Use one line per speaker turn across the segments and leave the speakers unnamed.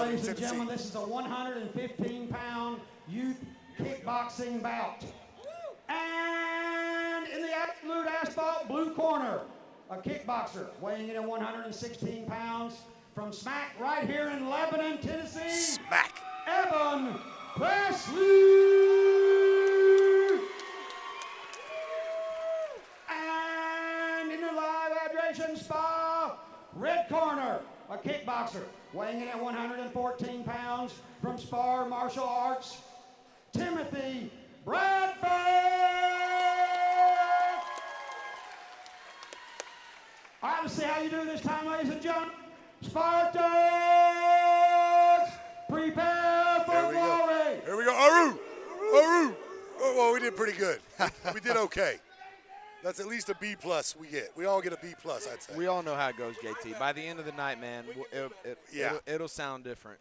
ladies and gentlemen, this is a 115-pound youth kickboxing bout. And in the absolute asphalt blue corner, a kickboxer weighing in at 116 pounds from smack right here in Lebanon, Tennessee.
Smack.
Evan Presley. And in the live hydration spa, red corner, a kickboxer weighing in at 114 pounds from Spar Martial Arts, Timothy Bradford. All right, let's see how you do this time, ladies and gentlemen. Spartans, prepare for glory.
Here we go. Aru! Aru! Oh, well, we did pretty good. We did okay. That's at least a B+ we get. We all get a B+, I'd say.
We all know how it goes, JT. By the end of the night, man, it'll sound different.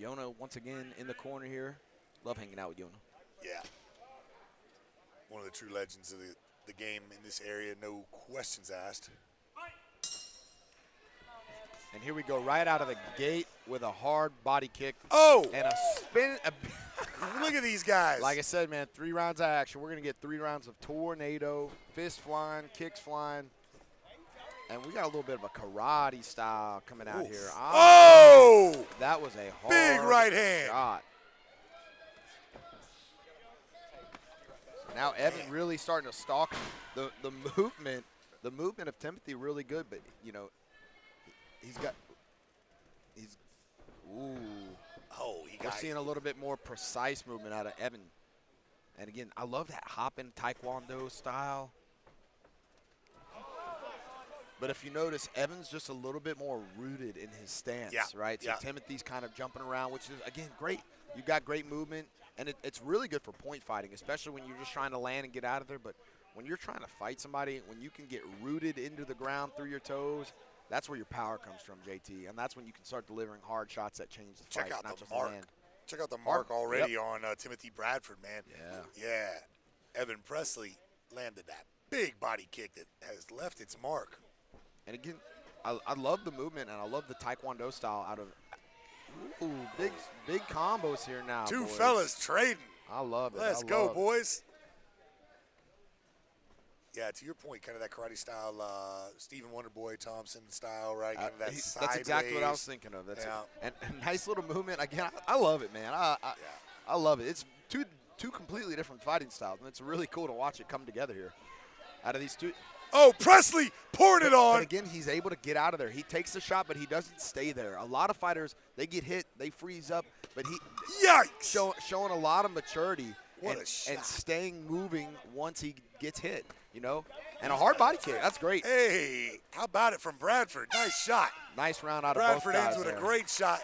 Yona, once again, in the corner here. Love hanging out with Yona.
Yeah. One of the true legends of the game in this area, no questions asked.
And here we go, right out of the gate with a hard body kick.
Oh!
And a spin.
Look at these guys.
Like I said, man, 3 rounds of action. We're going to get 3 rounds of tornado, fist flying, kicks flying. And we got a little bit of a karate style coming out here.
Oh!
That was a hard
big right hand
shot. So now Evan really starting to stalk the movement. The movement of Timothy really good, but, you know, we're seeing a little bit more precise movement out of Evan. And again, I love that hopping taekwondo style. But if you notice, Evan's just a little bit more rooted in his stance, right? So Timothy's kind of jumping around, which is, again, great. You've got great movement, and it's really good for point fighting, especially when you're just trying to land and get out of there. But when you're trying to fight somebody, when you can get rooted into the ground through your toes, that's where your power comes from, JT, and that's when you can start delivering hard shots that change the fight, not just land.
Check out the mark already on Timothy Bradford, man. Yeah. Evan Presley landed that big body kick that has left its mark.
And again, I love the movement, and I love the taekwondo style out of big combos here now.
Two
boys.
fellas trading.
I love it.
Let's go, boys. Yeah, to your point, kind of that karate style, Stephen Wonderboy Thompson style, right? Kind of that sideways.
That's exactly what I was thinking of. That's and nice little movement. Again, I love it, man. I love it. It's two completely different fighting styles, and it's really cool to watch it come together here. Out of these two.
Oh, Presley pouring it on.
But again, he's able to get out of there. He takes the shot, but he doesn't stay there. A lot of fighters, they get hit, they freeze up, but he showing a lot of maturity and staying moving once he gets hit, you know? And a hard body kick. That's great.
Hey, how about it from Bradford? Nice shot.
Nice round out of
Bradford
both guys.
ends with
there.
a great shot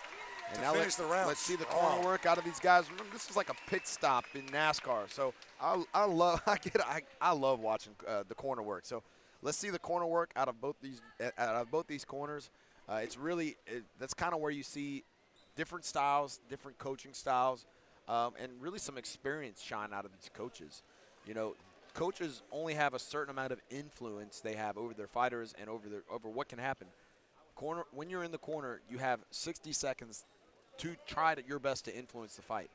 to finish the round.
Let's see the corner work out of these guys. Remember, this is like a pit stop in NASCAR. So I love watching the corner work. So let's see the corner work out of both these corners. It's really that's kind of where you see different styles, different coaching styles, and really some experience shine out of these coaches. You know, coaches only have a certain amount of influence they have over their fighters and over what can happen. When you're in the corner, you have 60 seconds to try your best to influence the fight.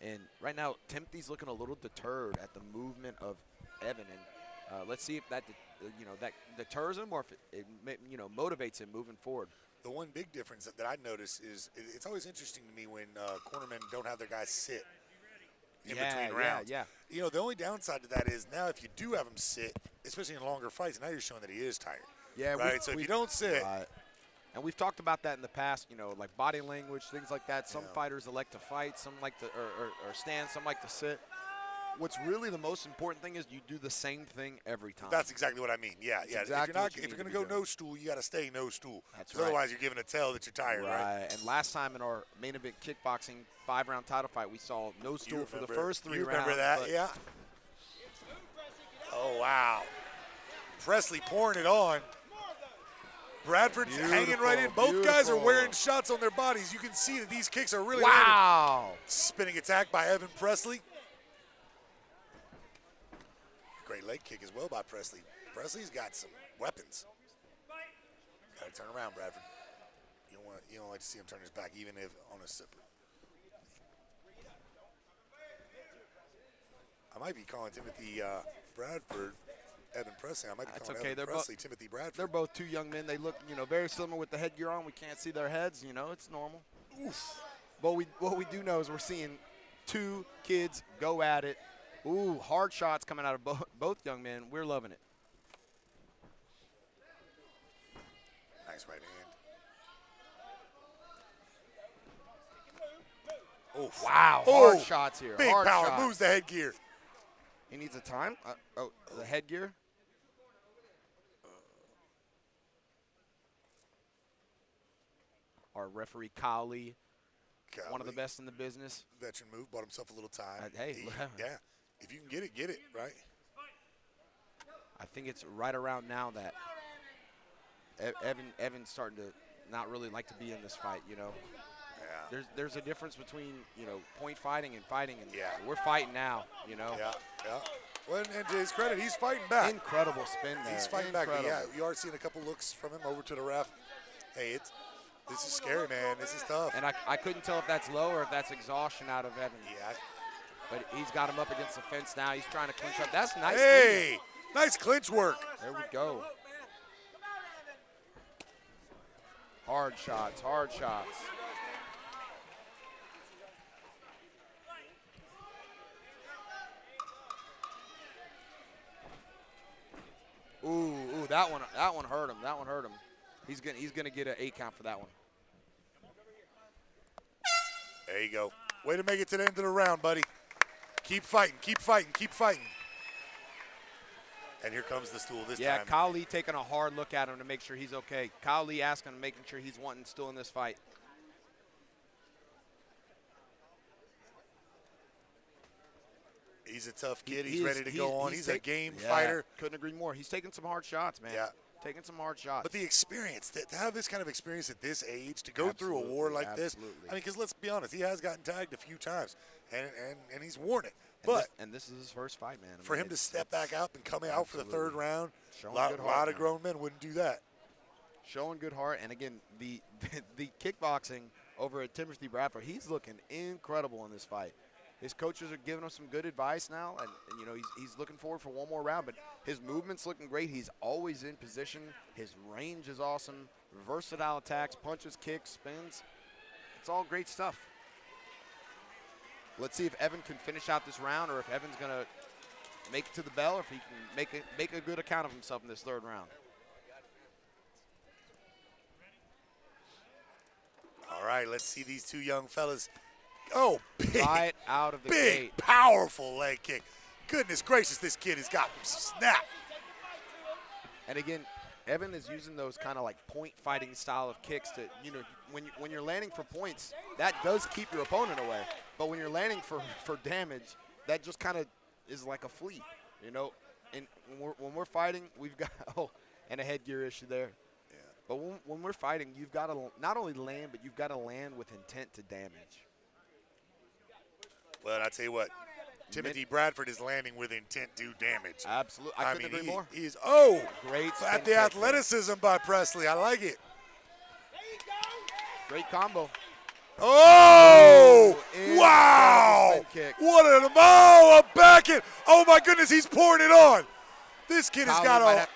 And right now, Timothy's looking a little deterred at the movement of Evan, and let's see if that deters him or if it motivates him moving forward.
The one big difference that I notice is it's always interesting to me when cornermen don't have their guys sit in between rounds. You know, the only downside to that is now if you do have him sit, especially in longer fights, now you're showing that he is tired.
Yeah,
right. So if you don't sit.
And we've talked about that in the past, you know, like body language, things like that. Some fighters elect to fight, some like to or stand, some like to sit. What's really the most important thing is you do the same thing every time.
That's exactly what I mean. Yeah.
Exactly
if you're going to go no stool, you got to stay no stool.
That's right.
Otherwise, you're giving a tell that you're tired, right?
And last time in our main event kickboxing 5-round title fight, we saw no stool for the first 3 rounds.
You remember that? Yeah. Oh, wow. Presley pouring it on. Bradford's hanging right in. Both guys are wearing shots on their bodies. You can see that these kicks are really landing. Spinning attack by Evan Presley. Great leg kick as well by Presley. Presley's got some weapons. Got to turn around, Bradford. You don't like to see him turn his back, even if on a separate. I might be calling Timothy Bradford Evan Presley. I might be calling Evan Presley Timothy Bradford.
They're both two young men. They look, very similar with the headgear on. We can't see their heads. It's normal.
Oof.
But what we do know is we're seeing two kids go at it. Ooh, hard shots coming out of both young men. We're loving it.
Nice right hand. Oof.
Wow, hard shots here.
Big
hard
power,
shots.
moves the headgear.
He needs a time. The headgear. Our referee, Cowley, one of the best in the business.
Veteran move, bought himself a little time.
Yeah.
If you can get it, right?
I think it's right around now that Evan's starting to not really like to be in this fight,
Yeah.
There's a difference between, point fighting and fighting, and
yeah.
we're fighting now,
Yeah. Well, and to his credit, he's fighting back.
Incredible spin there.
He's fighting back. But yeah, you are seeing a couple looks from him over to the ref. Hey, this is scary, man. This is tough.
And I couldn't tell if that's low or if that's exhaustion out of Evan.
Yeah.
But he's got him up against the fence now. He's trying to clinch up. That's nice.
Hey, nice clinch work.
There we go. Hard shots, hard shots. Ooh, that one hurt him. That one hurt him. He's gonna get an 8 count for that one.
There you go. Way to make it to the end of the round, buddy. Keep fighting, keep fighting, keep fighting. And here comes the stool this time.
Yeah, Kyle Lee taking a hard look at him to make sure he's okay. Kyle Lee asking him, making sure he's wanting still in this fight.
He's a tough kid. He's ready to go on. He's a game
yeah,
fighter.
Couldn't agree more. He's taking some hard shots, man.
Yeah.
Taking some hard shots.
But the experience, to have this kind of experience at this age, to go through a war like this, I mean, because let's be honest, he has gotten tagged a few times, and he's worn it. But
this is his first fight, man.
For him to step back up and come out for the third round, a lot of grown men wouldn't do that.
Showing good heart, and again, the kickboxing over at Timothy Bradford, he's looking incredible in this fight. His coaches are giving him some good advice now, and you know he's looking forward for one more round. But his movement's looking great. He's always in position. His range is awesome. Versatile attacks, punches, kicks, spins. It's all great stuff. Let's see if Evan can finish out this round, or if Evan's gonna make it to the bell, or if he can make a good account of himself in this third round.
All right, let's see these two young fellas. Oh, big,
right out of the gate.
Powerful leg kick. Goodness gracious, this kid has got snap.
And again, Evan is using those kind of like point fighting style of kicks to, you know, when you're landing for points, that does keep your opponent away. But when you're landing for damage, that just kind of is like a flea, you know. And when we're fighting, we've got, and a headgear issue there.
Yeah.
But when we're fighting, you've got to not only land, but you've got to land with intent to damage.
Well, I tell you what, Timothy Bradford is landing with intent to damage.
Absolutely. I couldn't agree more.
He's
great
at the athleticism by Presley. I like it.
Great combo.
Oh, wow. What a back it. Oh, my goodness, he's pouring it on. This kid has got a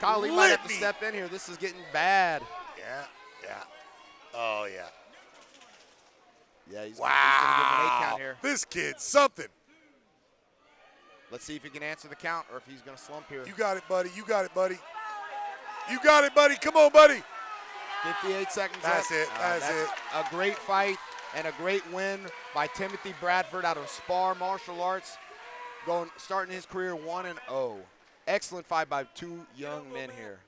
Kyle Lee might have to step in here. This is getting bad.
Yeah. Oh, yeah.
Yeah, he's going to give him an 8 count here.
This kid's something.
Let's see if he can answer the count or if he's going to slump here.
You got it, buddy. You got it, buddy. You got it, buddy. Come on, buddy.
58 seconds
That's
left.
it. That's it.
A great fight and a great win by Timothy Bradford out of Spar Martial Arts, starting his career 1-0. Excellent fight by two young men here.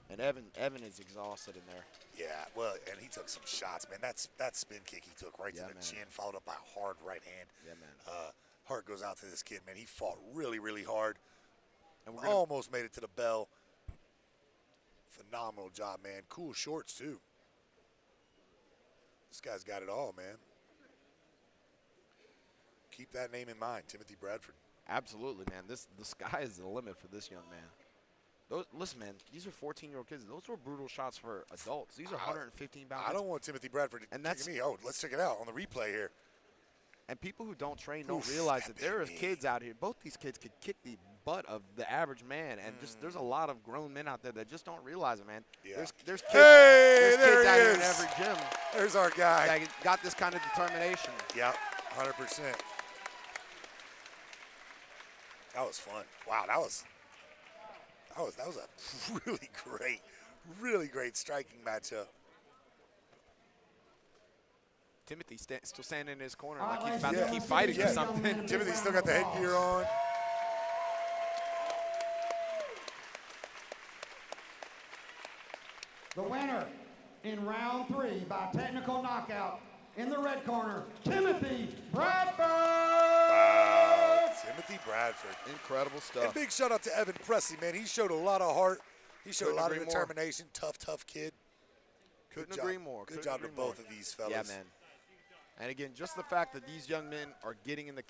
And Evan is exhausted in there.
Yeah, well, and he took some shots, man. That spin kick he took right to the chin, followed up by a hard right hand.
Yeah, man.
Heart goes out to this kid, man. He fought really, really hard.
And we're
almost made it to the bell. Phenomenal job, man. Cool shorts, too. This guy's got it all, man. Keep that name in mind, Timothy Bradford.
Absolutely, man. The sky is the limit for this young man. Listen, man, these are 14-year-old kids. Those were brutal shots for adults. These are 115-pound.
I don't want Timothy Bradford to kick me. Oh, let's check it out on the replay here.
And people who don't train don't realize that there is kids out here. Both these kids could kick the butt of the average man, and just there's a lot of grown men out there that just don't realize it, man.
Yeah.
There's kids,
there's
kids out here in every gym.
There's our guy.
That got this kind of determination.
Yep, 100%. That was fun. Wow, that was a really great striking matchup.
Timothy still standing in his corner like he's about to keep fighting or something.
Timothy's still got the headgear on.
The winner in round 3 by technical knockout in the red corner, Timothy Bradford.
Wow, Timothy Bradford.
Incredible stuff.
And big shout out to Evan Presley, man. He showed a lot of heart. He showed a lot of determination. Tough kid.
Couldn't agree more.
Good job to both of these fellas.
Yeah, man. And again, just the fact that these young men are getting in the